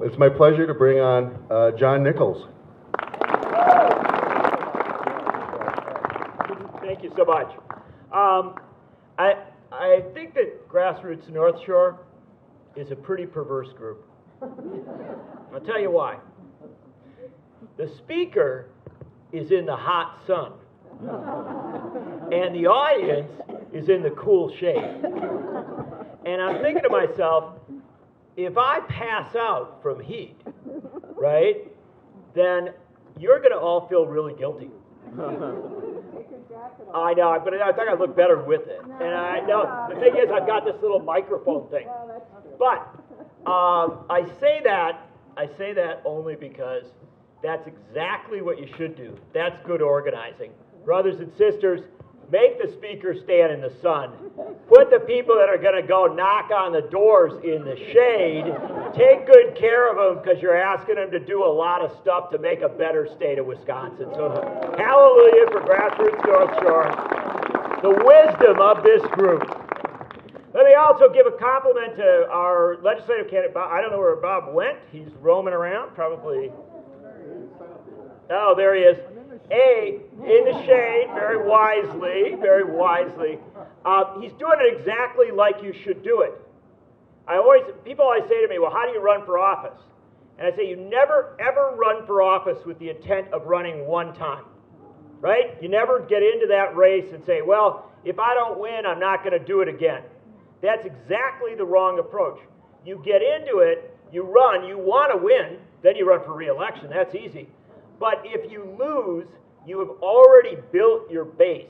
it's my pleasure to bring on John Nichols. Thank you so much. I think that Grassroots North Shore is a pretty perverse group. I'll tell you why. The speaker is in the hot sun, and the audience is in the cool shade. And I'm thinking to myself, if I pass out from heat, right, then you're going to all feel really guilty. I know, but I think I look better with it. And I know, the thing is, I've got this little microphone thing. But I say that only because that's exactly what you should do. That's good organizing. Brothers and sisters, make the speaker stand in the sun. Put the people that are going to go knock on the doors in the shade. Take good care of them, because you're asking them to do a lot of stuff to make a better state of Wisconsin. So hallelujah for Grassroots North Shore, the wisdom of this group. Let me also give a compliment to our legislative candidate. I don't know where Bob went. He's roaming around, probably. Oh, there he is. In the shade, very wisely, very wisely. He's doing it exactly like you should do it. People always say to me, well, how do you run for office? And I say, you never, ever run for office with the intent of running one time, right? You never get into that race and say, well, if I don't win, I'm not going to do it again. That's exactly the wrong approach. You get into it, you run, you want to win, then you run for re-election. That's easy. But if you lose, you have already built your base,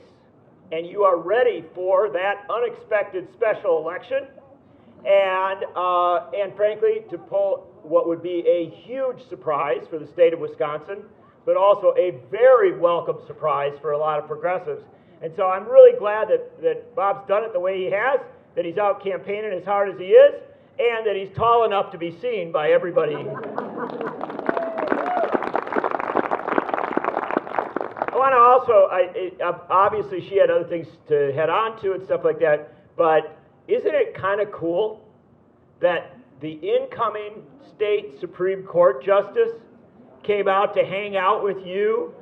and you are ready for that unexpected special election, and frankly, to pull what would be a huge surprise for the state of Wisconsin, but also a very welcome surprise for a lot of progressives. And so I'm really glad that Bob's done it the way he has, that he's out campaigning as hard as he is, and that he's tall enough to be seen by everybody. I want to also, obviously she had other things to head on to and stuff like that, but isn't it kind of cool that the incoming state Supreme Court justice came out to hang out with you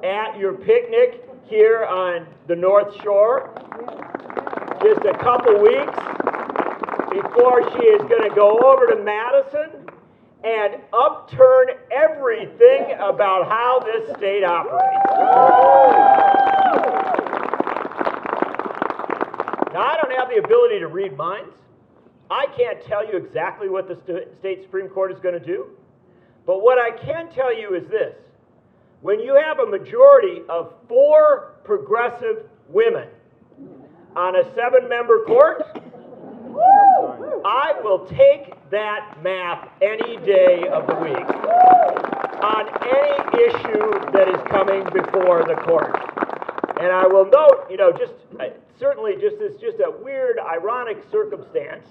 at your picnic here on the North Shore just a couple weeks before she is going to go over to Madison and upturn everything about how this state operates. Now, I don't have the ability to read minds. I can't tell you exactly what the state Supreme Court is going to do. But what I can tell you is this. When you have a majority of 4 progressive women on a 7-member court, I will take that math any day of the week on any issue that is coming before the court. And I will note, certainly just a weird, ironic circumstance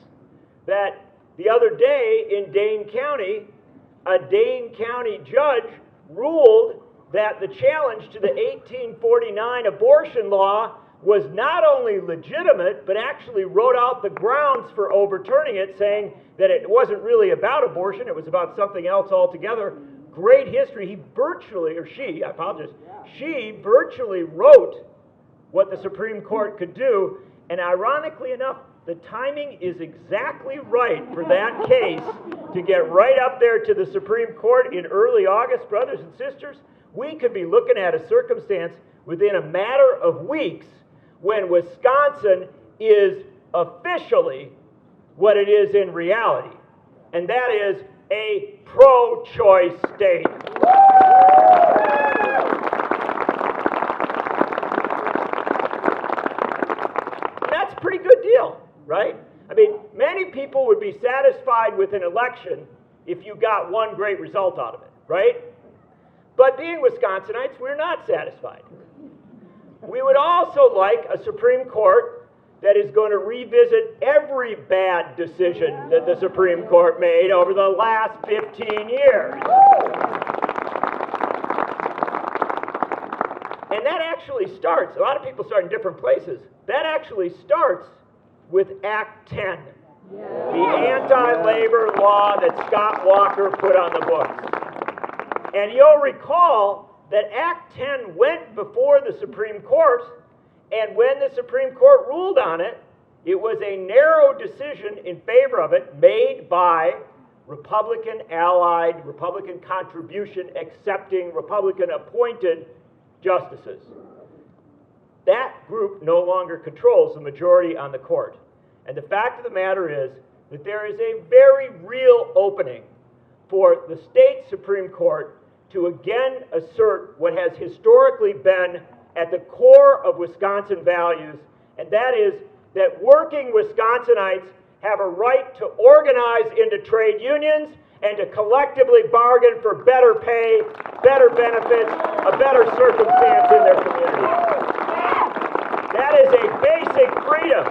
that the other day in Dane County, a Dane County judge ruled that the challenge to the 1849 abortion law was not only legitimate, but actually wrote out the grounds for overturning it, saying that it wasn't really about abortion, it was about something else altogether. Great history. She virtually wrote what the Supreme Court could do, and ironically enough, the timing is exactly right for that case to get right up there to the Supreme Court in early August. Brothers and sisters, we could be looking at a circumstance within a matter of weeks when Wisconsin is officially what it is in reality, and that is a pro-choice state. That's a pretty good deal, right? I mean, many people would be satisfied with an election if you got one great result out of it, right? But being Wisconsinites, we're not satisfied. We would also like a Supreme Court that is going to revisit every bad decision that the Supreme Court made over the last 15 years. And that actually starts, a lot of people start in different places, that actually starts with Act 10 The anti-labor law that Scott Walker put on the books. And you'll recall that Act 10 went before the Supreme Court, and when the Supreme Court ruled on it, it was a narrow decision in favor of it made by Republican allied, Republican contribution accepting, Republican appointed justices. That group no longer controls the majority on the court. And the fact of the matter is that there is a very real opening for the state Supreme Court to again assert what has historically been at the core of Wisconsin values, and that is that working Wisconsinites have a right to organize into trade unions and to collectively bargain for better pay, better benefits, a better circumstance in their community. That is a basic freedom.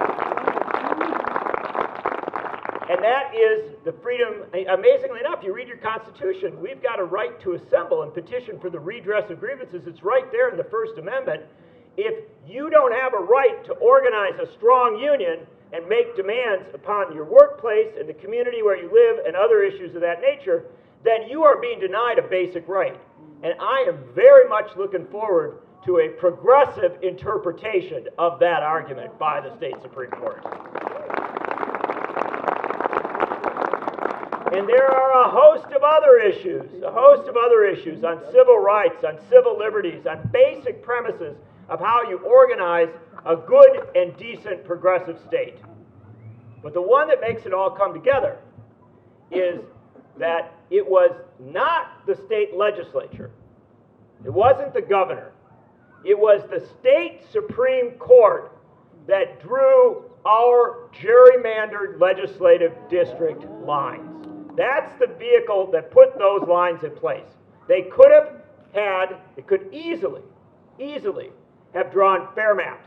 And that is the freedom, amazingly enough, you read your Constitution, we've got a right to assemble and petition for the redress of grievances. It's right there in the First Amendment. If you don't have a right to organize a strong union and make demands upon your workplace and the community where you live and other issues of that nature, then you are being denied a basic right. And I am very much looking forward to a progressive interpretation of that argument by the state Supreme Court. And there are a host of other issues on civil rights, on civil liberties, on basic premises of how you organize a good and decent progressive state. But the one that makes it all come together is that it was not the state legislature, it wasn't the governor, it was the state Supreme Court that drew our gerrymandered legislative district lines. That's the vehicle that put those lines in place. They could easily have drawn fair maps.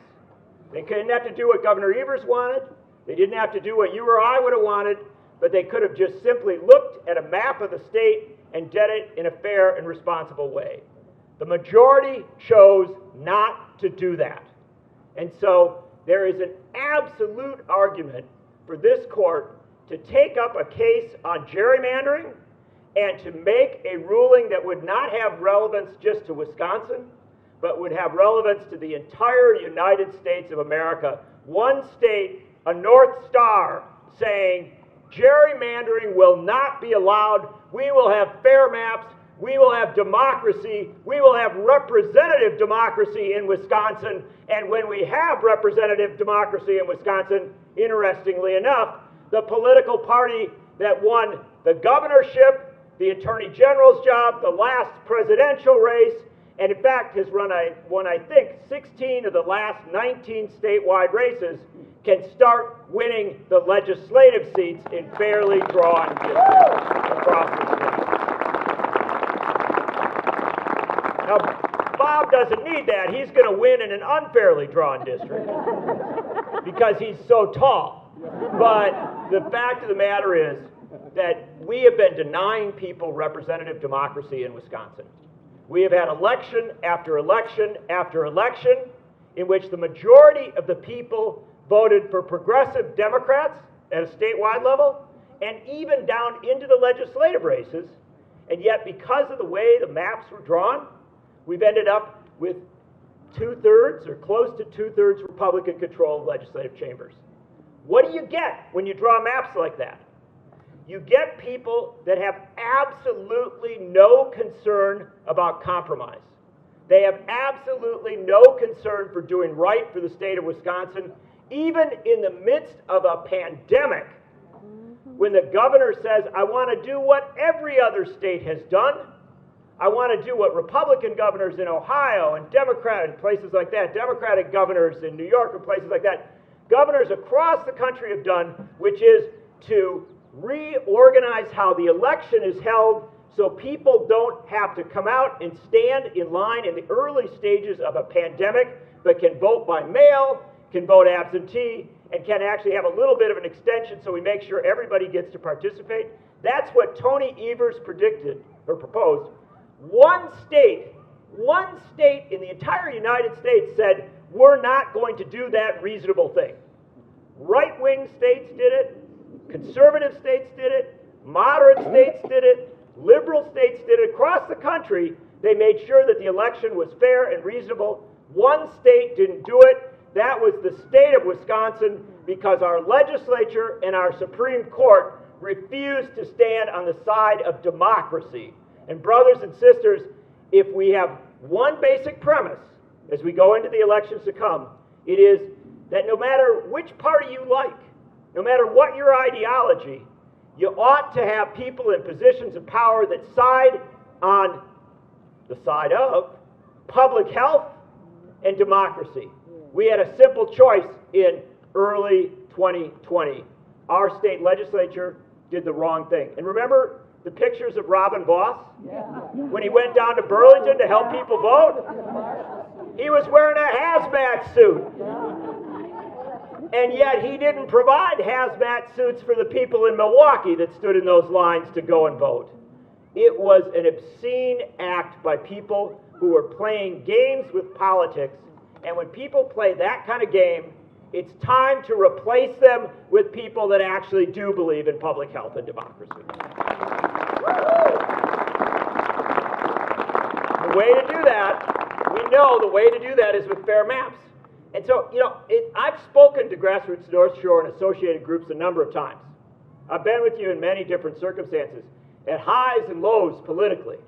They didn't have to do what Governor Evers wanted. They didn't have to do what you or I would have wanted, but they could have just simply looked at a map of the state and did it in a fair and responsible way. The majority chose not to do that. And so there is an absolute argument for this court to take up a case on gerrymandering and to make a ruling that would not have relevance just to Wisconsin, but would have relevance to the entire United States of America. One state, a North Star, saying gerrymandering will not be allowed. We will have fair maps. We will have democracy. We will have representative democracy in Wisconsin. And when we have representative democracy in Wisconsin, interestingly enough, the political party that won the governorship, the attorney general's job, the last presidential race, and in fact has won, I think, 16 of the last 19 statewide races, can start winning the legislative seats in fairly drawn districts across the state. Now, Bob doesn't need that. He's going to win in an unfairly drawn district because he's so tall. But the fact of the matter is that we have been denying people representative democracy in Wisconsin. We have had election after election after election in which the majority of the people voted for progressive Democrats at a statewide level and even down into the legislative races. And yet, because of the way the maps were drawn, we've ended up with 2/3 or close to 2/3 Republican controlled legislative chambers. What do you get when you draw maps like that? You get people that have absolutely no concern about compromise. They have absolutely no concern for doing right for the state of Wisconsin, even in the midst of a pandemic, when the governor says, I want to do what every other state has done. I want to do what Republican governors in Ohio and Democratic places like that, Democratic governors in New York and places like that, governors across the country have done, which is to reorganize how the election is held so people don't have to come out and stand in line in the early stages of a pandemic, but can vote by mail, can vote absentee, and can actually have a little bit of an extension so we make sure everybody gets to participate. That's what Tony Evers predicted or proposed. One state in the entire United States said, we're not going to do that reasonable thing. Right-wing states did it. Conservative states did it, moderate states did it, liberal states did it. Across the country, they made sure that the election was fair and reasonable. One state didn't do it. That was the state of Wisconsin, because our legislature and our Supreme Court refused to stand on the side of democracy. And brothers and sisters, if we have one basic premise as we go into the elections to come, it is that no matter which party you like, no matter what your ideology, you ought to have people in positions of power that side on the side of public health and democracy. We had a simple choice in early 2020. Our state legislature did the wrong thing. And remember the pictures of Robin Voss? When he went down to Burlington to help people vote? He was wearing a hazmat suit. And yet he didn't provide hazmat suits for the people in Milwaukee that stood in those lines to go and vote. It was an obscene act by people who were playing games with politics. And when people play that kind of game, it's time to replace them with people that actually do believe in public health and democracy. The way to do that, we know the way to do that is with fair maps. And so, I've spoken to Grassroots North Shore and associated groups a number of times. I've been with you in many different circumstances, at highs and lows politically.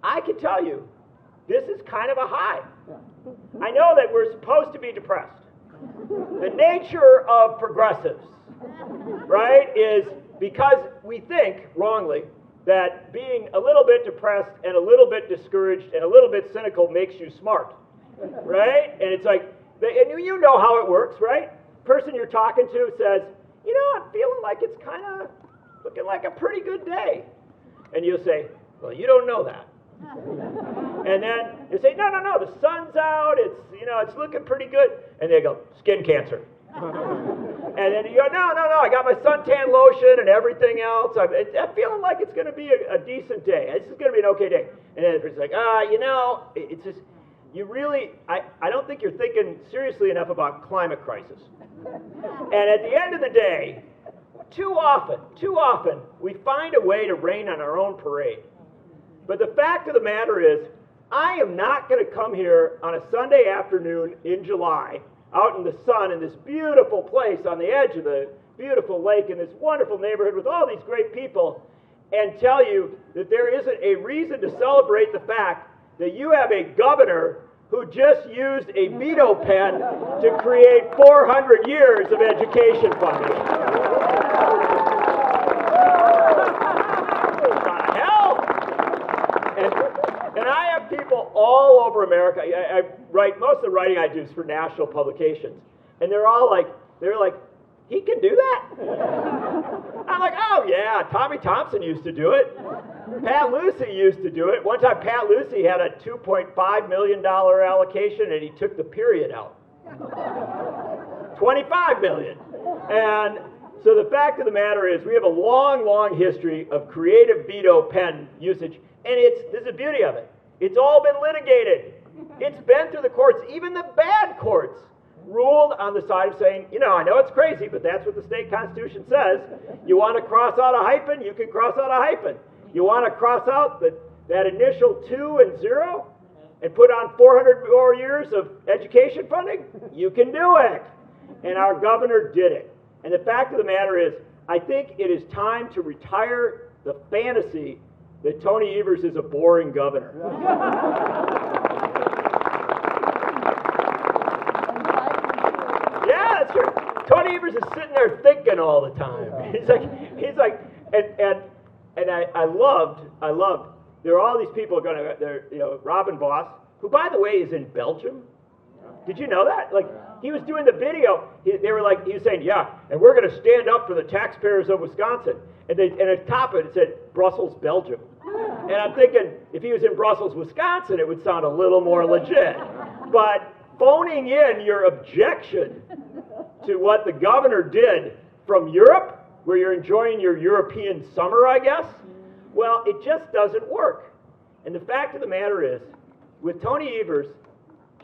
I can tell you, this is kind of a high. I know that we're supposed to be depressed. The nature of progressives, right, is because we think, wrongly, that being a little bit depressed and a little bit discouraged and a little bit cynical makes you smart, right? And it's like, and you know how it works, right? Person you're talking to says, I'm feeling like it's kind of looking like a pretty good day. And you'll say, well, you don't know that. And then you say, no, the sun's out, it's looking pretty good. And they go, skin cancer. And then you go, no, I got my suntan lotion and everything else. I'm feeling like it's going to be a decent day. This is going to be an okay day. And then the person's like, it's just, I don't think you're thinking seriously enough about climate crisis. And at the end of the day, too often, we find a way to rain on our own parade. But the fact of the matter is, I am not going to come here on a Sunday afternoon in July, out in the sun in this beautiful place on the edge of the beautiful lake in this wonderful neighborhood with all these great people, and tell you that there isn't a reason to celebrate the fact that you have a governor who just used a veto pen to create 400 years of education funding. And I have people all over America. I write, most of the writing I do is for national publications. And they're like, he can do that? I'm like, oh yeah, Tommy Thompson used to do it. Pat Lucy used to do it. One time Pat Lucy had a $2.5 million allocation and he took the period out. 25 million. And so the fact of the matter is we have a long history of creative veto pen usage. And this is the beauty of it. It's all been litigated. It's been through the courts. Even the bad courts ruled on the side of saying, I know it's crazy, but that's what the state constitution says. You want to cross out a hyphen, you can cross out a hyphen. You want to cross out that initial 2 and 0 and put on 400 more years of education funding? You can do it. And our governor did it. And the fact of the matter is, I think it is time to retire the fantasy that Tony Evers is a boring governor. Yeah, that's true. Tony Evers is sitting there thinking all the time. He's like, and I loved, there are all these people Robin Voss, who by the way is in Belgium. Did you know that? Like, he was doing the video, he was saying, yeah, and we're going to stand up for the taxpayers of Wisconsin. And at the top of it said, Brussels, Belgium. And I'm thinking, if he was in Brussels, Wisconsin, it would sound a little more legit. But phoning in your objection to what the governor did from Europe, where you're enjoying your European summer, I guess, well, it just doesn't work. And the fact of the matter is, with Tony Evers,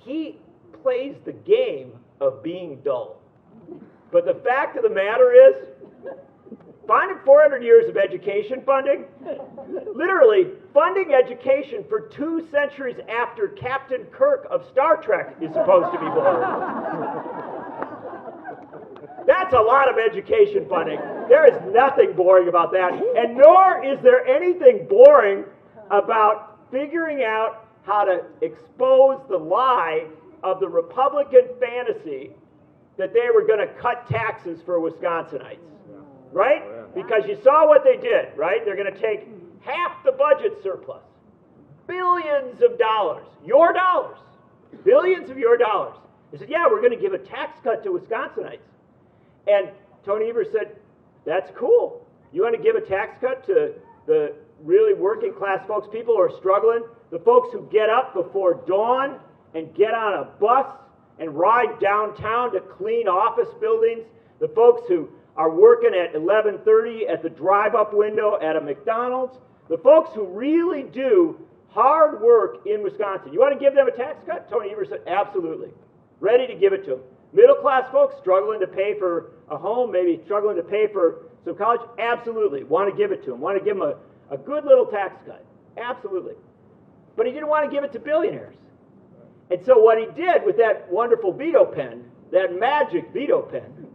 he plays the game of being dull. But the fact of the matter is, finding 400 years of education funding, literally funding education for 2 centuries after Captain Kirk of Star Trek is supposed to be born. That's a lot of education funding. There is nothing boring about that, and nor is there anything boring about figuring out how to expose the lie of the Republican fantasy that they were going to cut taxes for Wisconsinites, right? Because you saw what they did, right? They're going to take half the budget surplus, billions of dollars, your dollars, billions of your dollars. They said, yeah, we're going to give a tax cut to Wisconsinites. And Tony Evers said, that's cool. You want to give a tax cut to the really working class folks, people who are struggling, the folks who get up before dawn and get on a bus and ride downtown to clean office buildings, the folks who are working at 11:30 at the drive-up window at a McDonald's, the folks who really do hard work in Wisconsin. You want to give them a tax cut? Tony Evers said, absolutely. Ready to give it to them. Middle-class folks struggling to pay for a home, maybe struggling to pay for some college, absolutely. Want to give it to them. Want to give them a good little tax cut. Absolutely. But he didn't want to give it to billionaires. And so what he did with that wonderful veto pen, that magic veto pen,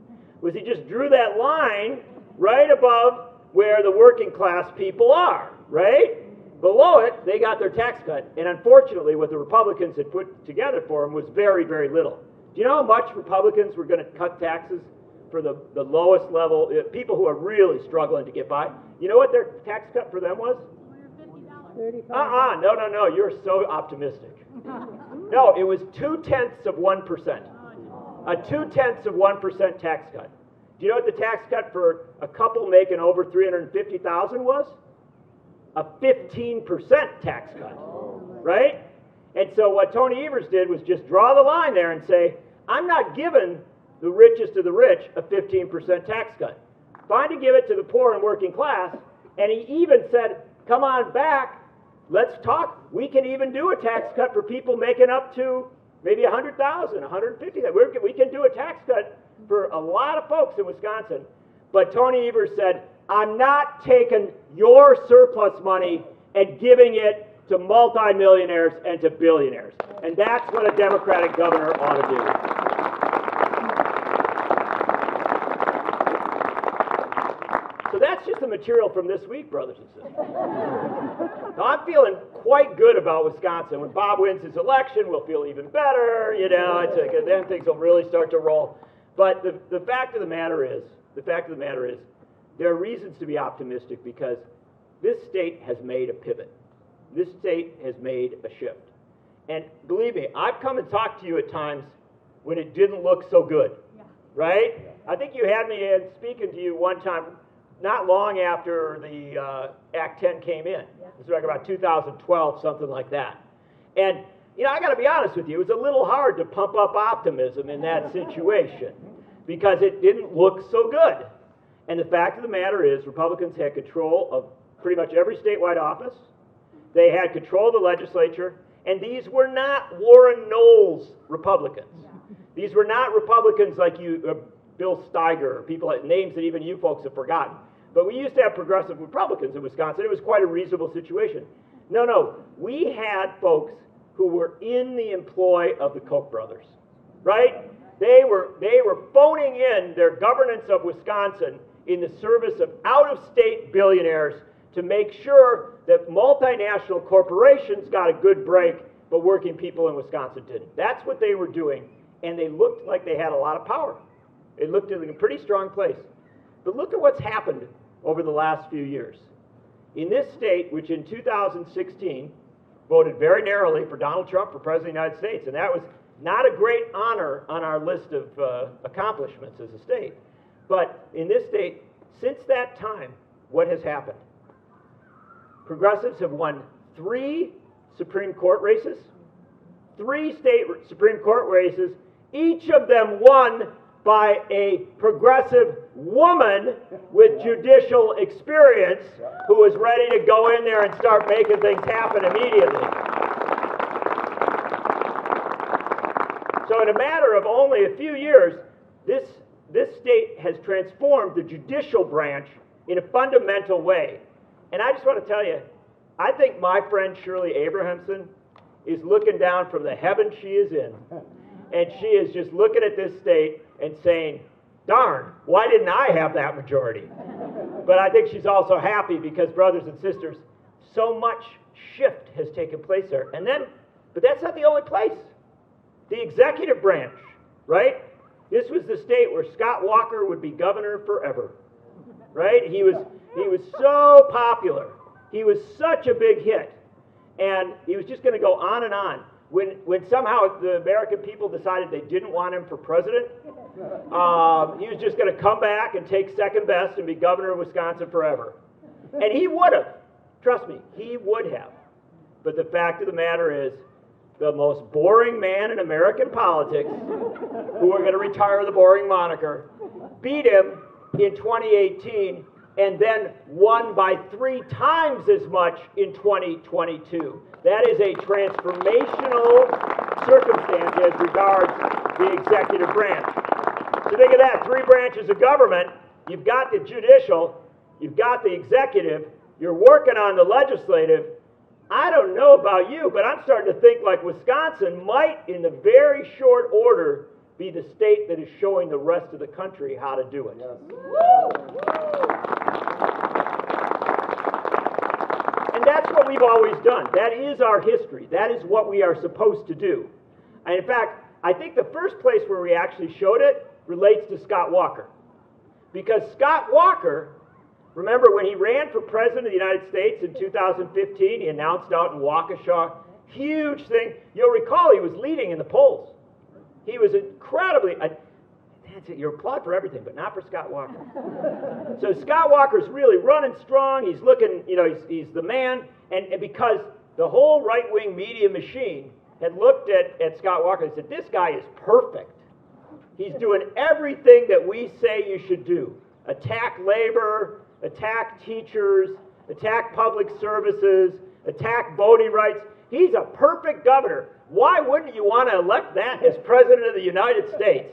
was he just drew that line right above where the working class people are, right? Below it, they got their tax cut. And unfortunately, what the Republicans had put together for them was very, very little. Do you know how much Republicans were going to cut taxes for the lowest level, people who are really struggling to get by? You know what their tax cut for them was? $50. No, you're so optimistic. No, it was 0.2%. A 0.2% tax cut. Do you know what the tax cut for a couple making over $350,000 was? A 15% tax cut, right? And so what Tony Evers did was just draw the line there and say, I'm not giving the richest of the rich a 15% tax cut. Fine to give it to the poor and working class. And he even said, come on back, let's talk. We can even do a tax cut for people making up to maybe $100,000, $150,000. We can do a tax cut for a lot of folks in Wisconsin. But Tony Evers said, I'm not taking your surplus money and giving it to multimillionaires and to billionaires. And that's what a Democratic governor ought to do. So that's just the material from this week, brothers and sisters. Now, I'm feeling quite good about Wisconsin. When Bob wins his election, we'll feel even better, you know, then things will really start to roll. But the fact of the matter is, there are reasons to be optimistic because this state has made a pivot. This state has made a shift. And believe me, I've come and talked to you at times when it didn't look so good, right? I think you had me in speaking to you one time, not long after the Act 10 came in. This was like about 2012, something like that. And, you know, I got to be honest with you, it was a little hard to pump up optimism in that situation because it didn't look so good. And the fact of the matter is, Republicans had control of pretty much every statewide office. They had control of the legislature, and these were not Warren Knowles Republicans. These were not Republicans like you, Bill Steiger, or people like names that even you folks have forgotten. But we used to have progressive Republicans in Wisconsin. It was quite a reasonable situation. No, we had folks who were in the employ of the Koch brothers, right? They were phoning in their governance of Wisconsin in the service of out-of-state billionaires to make sure that multinational corporations got a good break, but working people in Wisconsin didn't. That's what they were doing, and they looked like they had a lot of power. It looked like a pretty strong place. But look at what's happened over the last few years. In this state, which in 2016 voted very narrowly for Donald Trump for President of the United States, and that was not a great honor on our list of accomplishments as a state. But in this state, since that time, what has happened? Progressives have won 3 Supreme Court races, 3 state Supreme Court races, each of them won by a progressive woman with judicial experience who was ready to go in there and start making things happen immediately. So in a matter of only a few years, this this state has transformed the judicial branch in a fundamental way. And I just want to tell you, I think my friend Shirley Abrahamson is looking down from the heaven she is in, and she is just looking at this state and saying, darn, why didn't I have that majority? But I think she's also happy because, brothers and sisters, so much shift has taken place there. And then, but that's not the only place. The executive branch, right? This was the state where Scott Walker would be governor forever, right? He was so popular. He was such a big hit. And he was just going to go on and on. When somehow the American people decided they didn't want him for president, he was just going to come back and take second best and be governor of Wisconsin forever. And he would have. Trust me, he would have. But the fact of the matter is, the most boring man in American politics, who are going to retire the boring moniker, beat him in 2018 and then won by 3 times as much in 2022. That is a transformational circumstance as regards the executive branch. So think of that, 3 branches of government. You've got the judicial, you've got the executive, you're working on the legislative. I don't know about you, but I'm starting to think like Wisconsin might, in the very short order, be the state that is showing the rest of the country how to do it. And that's what we've always done. That is our history. That is what we are supposed to do. And in fact, I think the first place where we actually showed it relates to Scott Walker. Because Scott Walker, remember when he ran for president of the United States in 2015, he announced out in Waukesha, huge thing. You'll recall he was leading in the polls. He was incredibly, that's it, you're applaud for everything, but not for Scott Walker. So Scott Walker's really running strong. He's looking, he's the man. And because the whole right-wing media machine had looked at Scott Walker and said, this guy is perfect. He's doing everything that we say you should do. Attack labor, attack teachers, attack public services, attack voting rights. He's a perfect governor. Why wouldn't you want to elect that as president of the United States?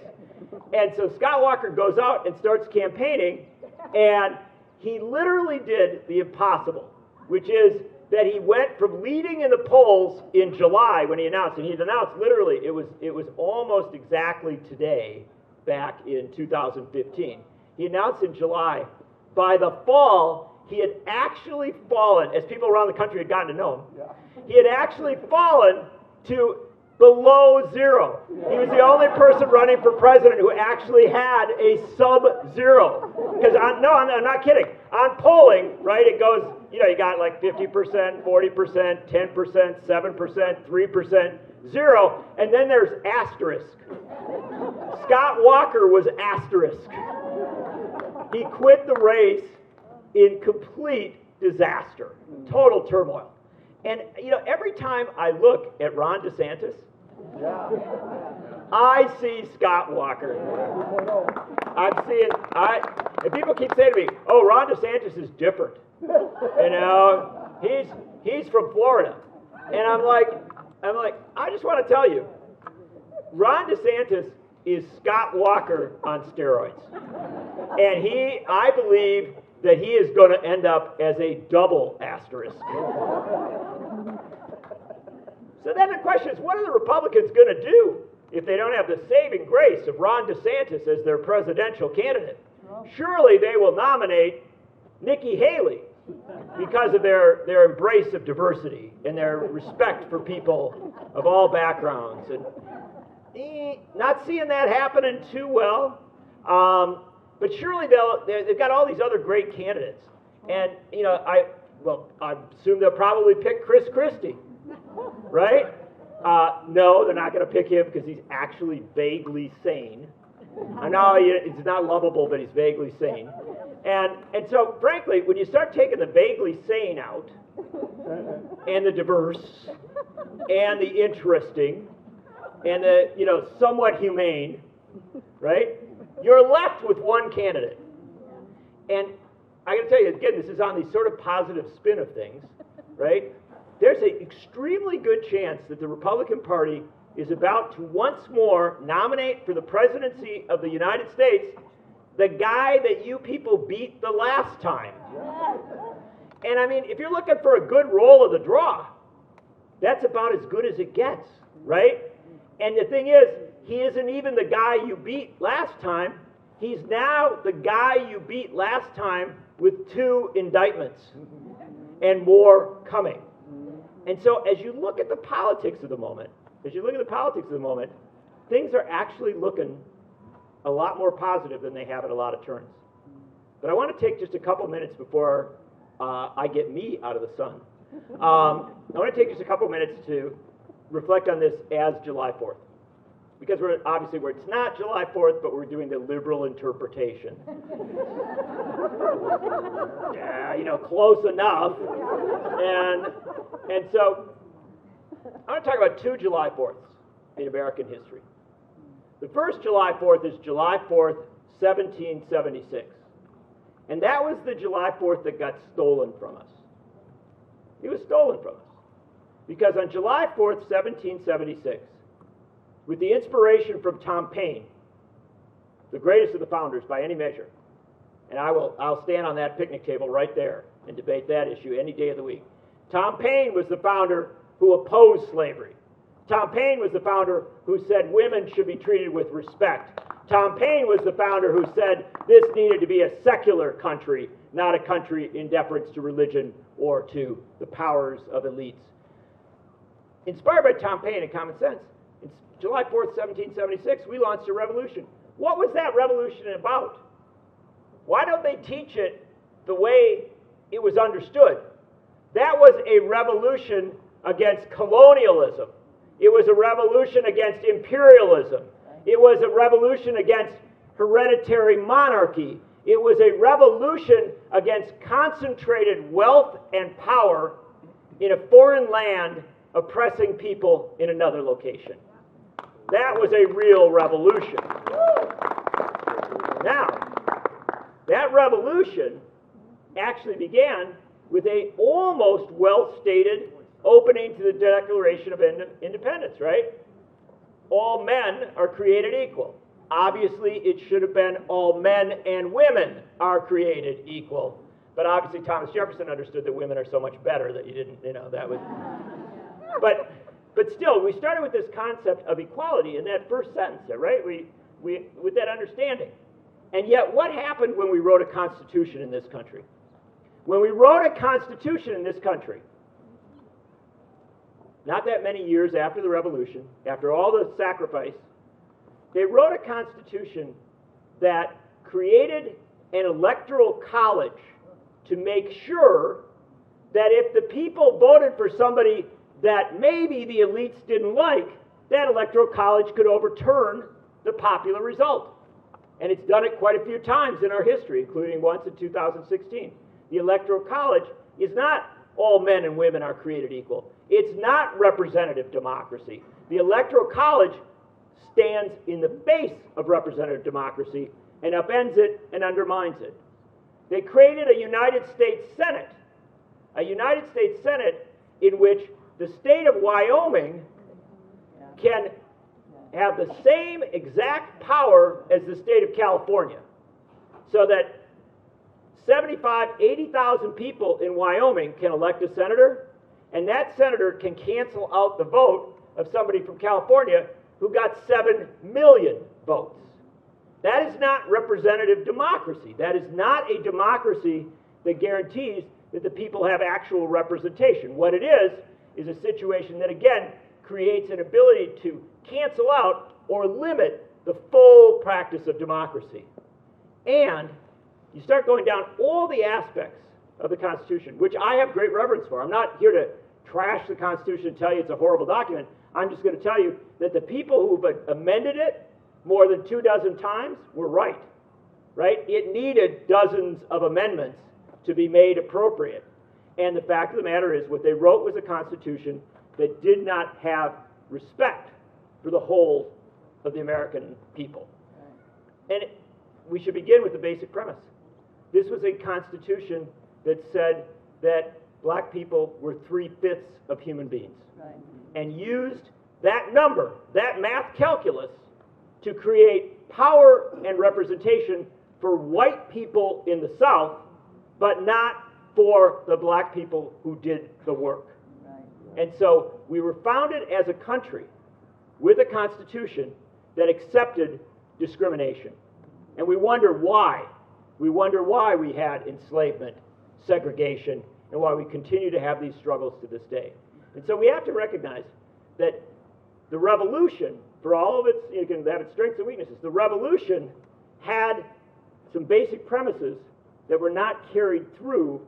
And so Scott Walker goes out and starts campaigning, and he literally did the impossible, which is that he went from leading in the polls in July when he announced, and he'd announced literally, it was almost exactly today back in 2015. He announced in July. By the fall, he had actually fallen, as people around the country had gotten to know him, he had actually fallen to below 0. He was the only person running for president who actually had a sub-0. Because, I'm not kidding. On polling, right, it goes, you got like 50%, 40%, 10%, 7%, 3%, 0, and then there's asterisk. Scott Walker was asterisk. He quit the race in complete disaster, total turmoil. And, every time I look at Ron DeSantis, I see Scott Walker. And people keep saying to me, oh, Ron DeSantis is different. He's from Florida. And I'm like, I just want to tell you, Ron DeSantis is Scott Walker on steroids. And I believe that he is going to end up as a double asterisk. So then the question is, what are the Republicans going to do if they don't have the saving grace of Ron DeSantis as their presidential candidate? Surely they will nominate Nikki Haley because of their embrace of diversity and their respect for people of all backgrounds. And not seeing that happening too well. But surely they've got all these other great candidates. And, I assume they'll probably pick Chris Christie, right? No, they're not going to pick him because he's actually vaguely sane. I know he's not lovable, but he's vaguely sane. And so, frankly, when you start taking the vaguely sane out, and the diverse, and the interesting, and the, somewhat humane, right? You're left with one candidate. And I gotta tell you, again, this is on the sort of positive spin of things, right? There's an extremely good chance that the Republican Party is about to once more nominate for the presidency of the United States the guy that you people beat the last time. And I mean, if you're looking for a good roll of the draw, that's about as good as it gets, right? And the thing is, he isn't even the guy you beat last time. He's now the guy you beat last time with 2 indictments and more coming. And so as you look at the politics of the moment, things are actually looking a lot more positive than they have at a lot of turns. But I want to take just a couple minutes before I get me out of the sun. I want to take just a couple minutes to reflect on this as July 4th. Because it's not July 4th, but we're doing the liberal interpretation. Yeah, close enough. And so I want to talk about 2 July 4ths in American history. The first July 4th is July 4th, 1776. And that was the July 4th that got stolen from us. It was stolen from us. Because on July 4th, 1776, with the inspiration from Tom Paine, the greatest of the founders by any measure, and I'll stand on that picnic table right there and debate that issue any day of the week. Tom Paine was the founder who opposed slavery. Tom Paine was the founder who said women should be treated with respect. Tom Paine was the founder who said this needed to be a secular country, not a country in deference to religion or to the powers of elites. Inspired by Tom Paine and common sense, July 4th, 1776, we launched a revolution. What was that revolution about? Why don't they teach it the way it was understood? That was a revolution against colonialism. It was a revolution against imperialism. It was a revolution against hereditary monarchy. It was a revolution against concentrated wealth and power in a foreign land oppressing people in another location. That was a real revolution. Now, that revolution actually began with a almost well-stated opening to the Declaration of Independence, right? All men are created equal. Obviously, it should have been all men and women are created equal. But obviously, Thomas Jefferson understood that women are so much better that you didn't, that was... But still, we started with this concept of equality in that first sentence there, right? We with that understanding. And yet, what happened when we wrote a constitution in this country? When we wrote a constitution in this country, not that many years after the revolution, after all the sacrifice, they wrote a constitution that created an electoral college to make sure that if the people voted for somebody that maybe the elites didn't like, that electoral college could overturn the popular result. And it's done it quite a few times in our history, including once in 2016. The electoral college is not all men and women are created equal. It's not representative democracy. The electoral college stands in the face of representative democracy and upends it and undermines it. They created a United States Senate in which the state of Wyoming can have the same exact power as the state of California. So that 80,000 people in Wyoming can elect a senator, and that senator can cancel out the vote of somebody from California who got 7 million votes. That is not representative democracy. That is not a democracy that guarantees that the people have actual representation. What it is a situation that, again, creates an ability to cancel out or limit the full practice of democracy. And you start going down all the aspects of the Constitution, which I have great reverence for. I'm not here to trash the Constitution and tell you it's a horrible document. I'm just going to tell you that the people who've amended it more than 24 times were right? It needed dozens of amendments to be made appropriate. And the fact of the matter is, what they wrote was a Constitution that did not have respect for the whole of the American people. And we should begin with the basic premise. This was a Constitution that said that black people were 3/5 of human beings, and used that number, that math calculus, to create power and representation for white people in the South, but not for the black people who did the work. And so we were founded as a country with a constitution that accepted discrimination. And we wonder why. We wonder why we had enslavement, segregation, and why we continue to have these struggles to this day. And so we have to recognize that the revolution, for all of its, you can have its strengths and weaknesses, the revolution had some basic premises that were not carried through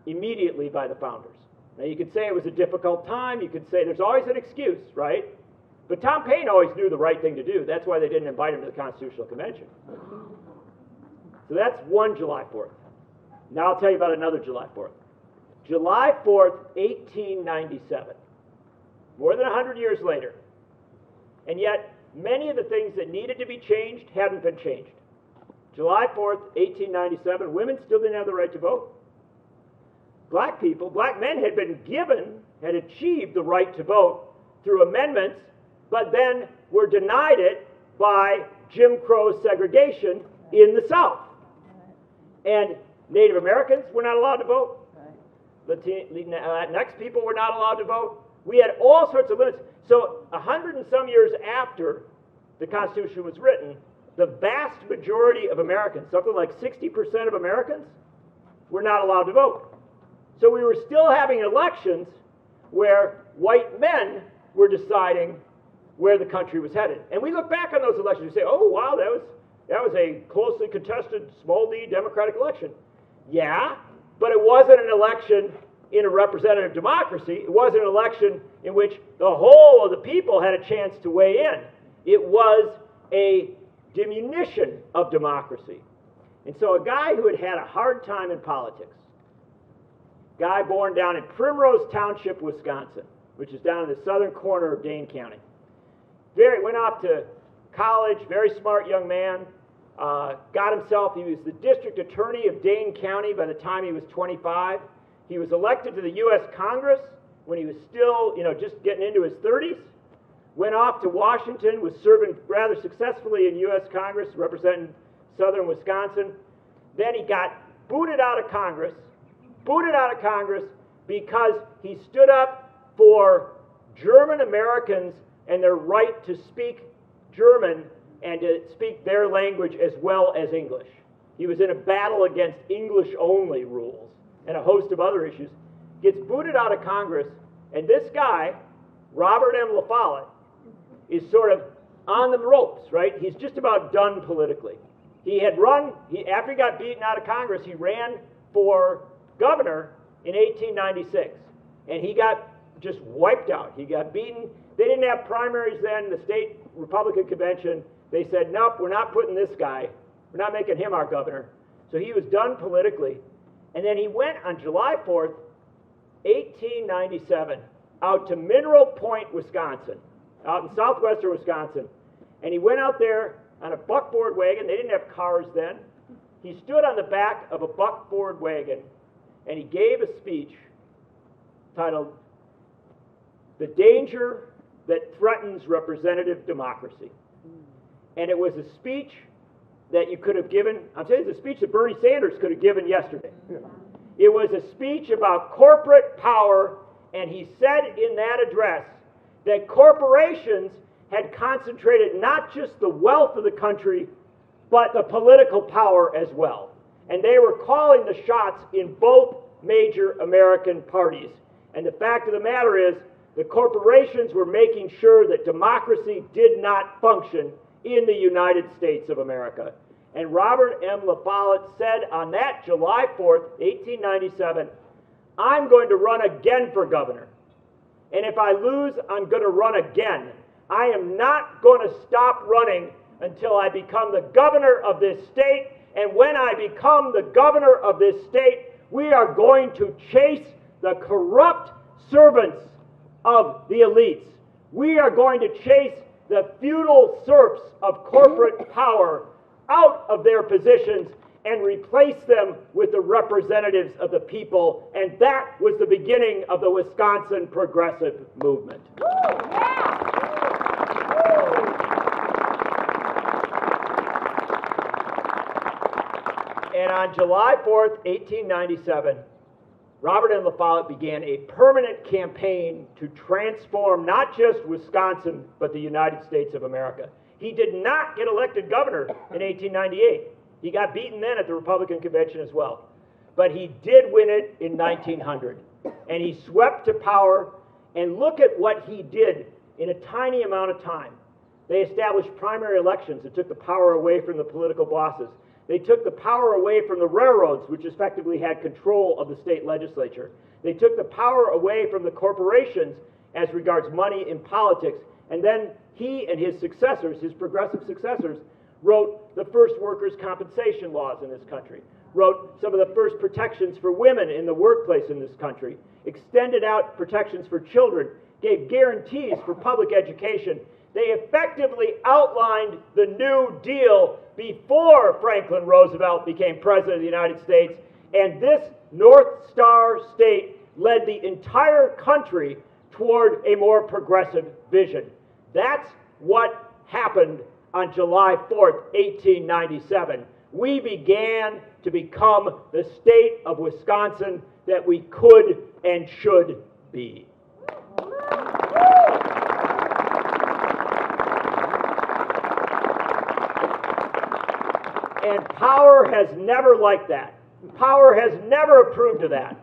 immediately by the founders. Now you could say it was a difficult time, you could say there's always an excuse, right? But Tom Paine always knew the right thing to do. That's why they didn't invite him to the Constitutional Convention. So that's one July 4th. Now I'll tell you about another July 4th. July 4th, 1897. More than 100 years later. And yet, many of the things that needed to be changed hadn't been changed. July 4th, 1897, women still didn't have the right to vote. Black people, black men had achieved the right to vote through amendments, but then were denied it by Jim Crow segregation in the South. And Native Americans were not allowed to vote. Latinx people were not allowed to vote. We had all sorts of limits. So 100 and some years after the Constitution was written, the vast majority of Americans, something like 60% of Americans, were not allowed to vote. So we were still having elections where white men were deciding where the country was headed. And we look back on those elections and say, oh, wow, that was a closely contested, small d Democratic election. Yeah, but it wasn't an election in a representative democracy. It wasn't an election in which the whole of the people had a chance to weigh in. It was a diminution of democracy. And so a guy who had had a hard time in politics, guy born down in Primrose Township, Wisconsin, which is down in the southern corner of Dane County, went off to college, very smart young man, got himself, he was the district attorney of Dane County by the time he was 25. He was elected to the U.S. Congress when he was still, just getting into his 30s. Went off to Washington, was serving rather successfully in U.S. Congress, representing southern Wisconsin. Then he got booted out of Congress because he stood up for German Americans and their right to speak German and to speak their language as well as English. He was in a battle against English-only rules and a host of other issues. Gets booted out of Congress, and this guy, Robert M. La Follette, is sort of on the ropes, right? He's just about done politically. He had run, after he got beaten out of Congress, he ran for governor in 1896, and he got just wiped out. He got beaten. They didn't have primaries then. The state Republican convention, they said, nope, we're not putting this guy. We're not making him our governor. So he was done politically. And then he went on July 4th, 1897, out to Mineral Point, Wisconsin, out in southwestern Wisconsin. And he went out there on a buckboard wagon. They didn't have cars then. He stood on the back of a buckboard wagon, and he gave a speech titled, "The Danger That Threatens Representative Democracy." And it was a speech that you could have given, I'm telling you, it's a speech that Bernie Sanders could have given yesterday. It was a speech about corporate power, and he said in that address that corporations had concentrated not just the wealth of the country, but the political power as well. And they were calling the shots in both major American parties. And the fact of the matter is, the corporations were making sure that democracy did not function in the United States of America. And Robert M. La Follette said on that July 4th, 1897, I'm going to run again for governor. And if I lose, I'm going to run again. I am not going to stop running until I become the governor of this state. And when I become the governor of this state, we are going to chase the corrupt servants of the elites. We are going to chase the feudal serfs of corporate power out of their positions and replace them with the representatives of the people. And that was the beginning of the Wisconsin Progressive Movement. And on July 4th, 1897, Robert M. La Follette began a permanent campaign to transform not just Wisconsin, but the United States of America. He did not get elected governor in 1898. He got beaten then at the Republican convention as well. But he did win it in 1900. And he swept to power, and look at what he did in a tiny amount of time. They established primary elections that took the power away from the political bosses. They took the power away from the railroads, which effectively had control of the state legislature. They took the power away from the corporations as regards money in politics. And then he and his successors, his progressive successors, wrote the first workers' compensation laws in this country, wrote some of the first protections for women in the workplace in this country, extended out protections for children, gave guarantees for public education. They effectively outlined the New Deal before Franklin Roosevelt became president of the United States, and this North Star state led the entire country toward a more progressive vision. That's what happened on July 4th, 1897. We began to become the state of Wisconsin that we could and should be. And power has never liked that. Power has never approved of that.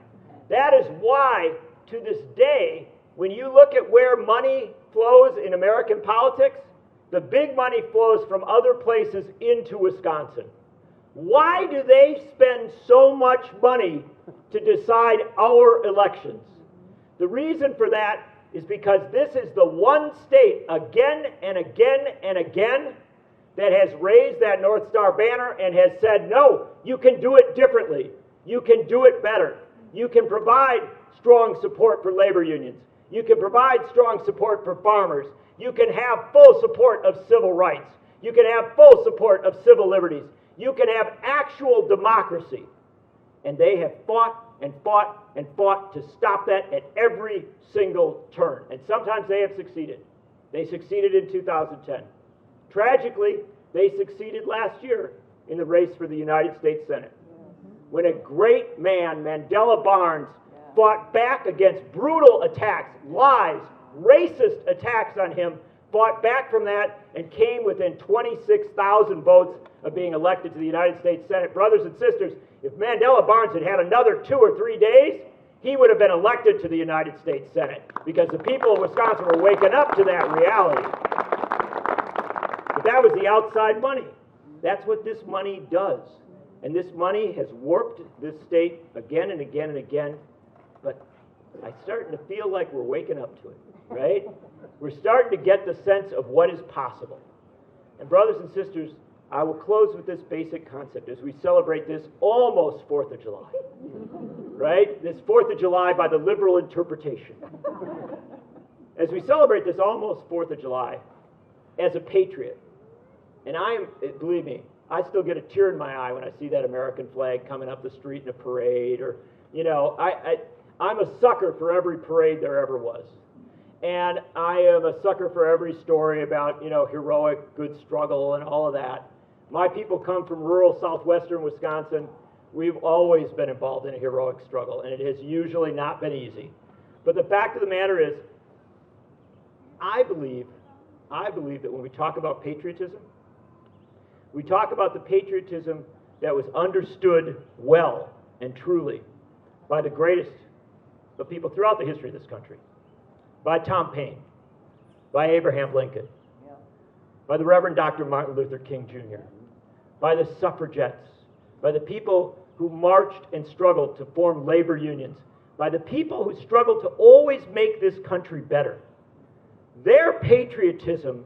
That is why, to this day, when you look at where money flows in American politics, the big money flows from other places into Wisconsin. Why do they spend so much money to decide our elections? The reason for that is because this is the one state again and again and again that has raised that North Star banner and has said, no, you can do it differently. You can do it better. You can provide strong support for labor unions. You can provide strong support for farmers. You can have full support of civil rights. You can have full support of civil liberties. You can have actual democracy. And they have fought and fought and fought to stop that at every single turn. And sometimes they have succeeded. They succeeded in 2010. Tragically, they succeeded last year in the race for the United States Senate, when a great man, Mandela Barnes, fought back against brutal attacks, lies, racist attacks on him, fought back from that, and came within 26,000 votes of being elected to the United States Senate. Brothers and sisters, if Mandela Barnes had had another 2 or 3 days, he would have been elected to the United States Senate, because the people of Wisconsin were waking up to that reality. But that was the outside money. That's what this money does. And this money has warped this state again and again and again. But I'm starting to feel like we're waking up to it, right? We're starting to get the sense of what is possible. And brothers and sisters, I will close with this basic concept as we celebrate this almost 4th of July, right? This 4th of July by the liberal interpretation. As we celebrate this almost 4th of July, as a patriot, and believe me, I still get a tear in my eye when I see that American flag coming up the street in a parade, or, you know, I'm a sucker for every parade there ever was. And I am a sucker for every story about, you know, heroic, good struggle and all of that. My people come from rural southwestern Wisconsin. We've always been involved in a heroic struggle, and it has usually not been easy. But the fact of the matter is, I believe that when we talk about patriotism, we talk about the patriotism that was understood well and truly by the greatest of people throughout the history of this country, by Tom Paine, by Abraham Lincoln, by the Reverend Dr. Martin Luther King Jr., by the suffragettes, by the people who marched and struggled to form labor unions, by the people who struggled to always make this country better. Their patriotism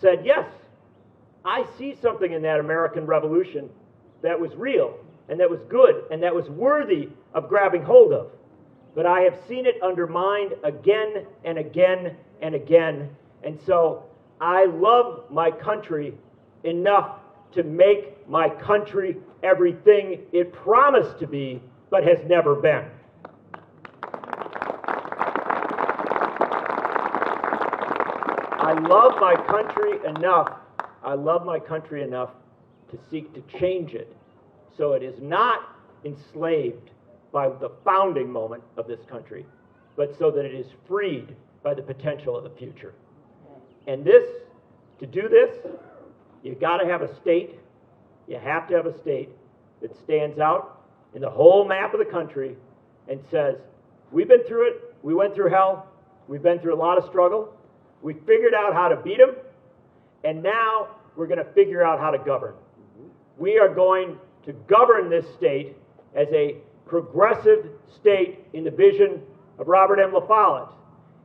said, yes, I see something in that American Revolution that was real and that was good and that was worthy of grabbing hold of. But I have seen it undermined again and again and again. And so I love my country enough to make my country everything it promised to be, but has never been. I love my country enough to seek to change it so it is not enslaved by the founding moment of this country, but so that it is freed by the potential of the future. And to do this, you got to have a state. You have to have a state that stands out in the whole map of the country and says, we've been through it, we went through hell, we've been through a lot of struggle, we figured out how to beat them, and now we're going to figure out how to govern. We are going to govern this state as a progressive state in the vision of Robert M. La Follette,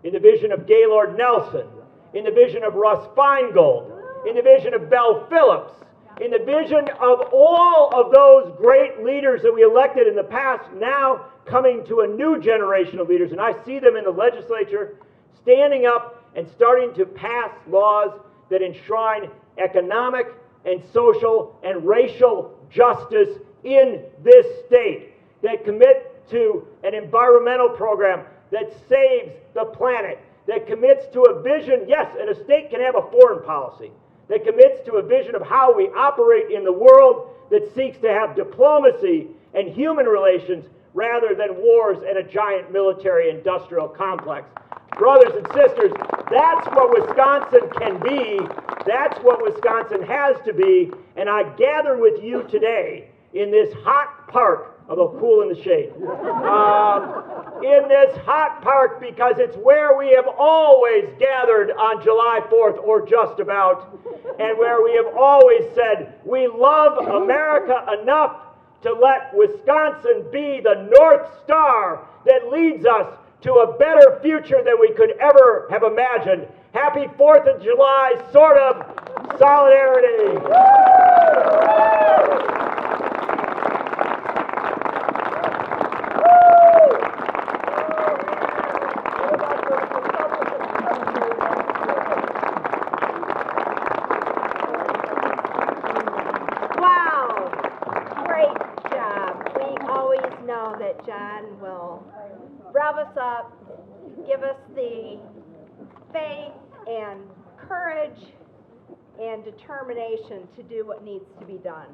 in the vision of Gaylord Nelson, in the vision of Russ Feingold, in the vision of Bell Phillips, in the vision of all of those great leaders that we elected in the past, now coming to a new generation of leaders. And I see them in the legislature standing up and starting to pass laws that enshrine economic and social and racial justice in this state, that commit to an environmental program that saves the planet, that commits to a vision, yes, and a state can have a foreign policy, that commits to a vision of how we operate in the world, that seeks to have diplomacy and human relations rather than wars and a giant military-industrial complex. Brothers and sisters, that's what Wisconsin can be. That's what Wisconsin has to be. And I gather with you today in this hot park, although cool in the shade, in this hot park, because it's where we have always gathered on July 4th, or just about, and where we have always said we love America enough to let Wisconsin be the North Star that leads us to a better future than we could ever have imagined. Happy 4th of July, sort of, solidarity. Wow, great job. We always know that John will rev us up, give us the faith and courage and determination to do what needs to be done.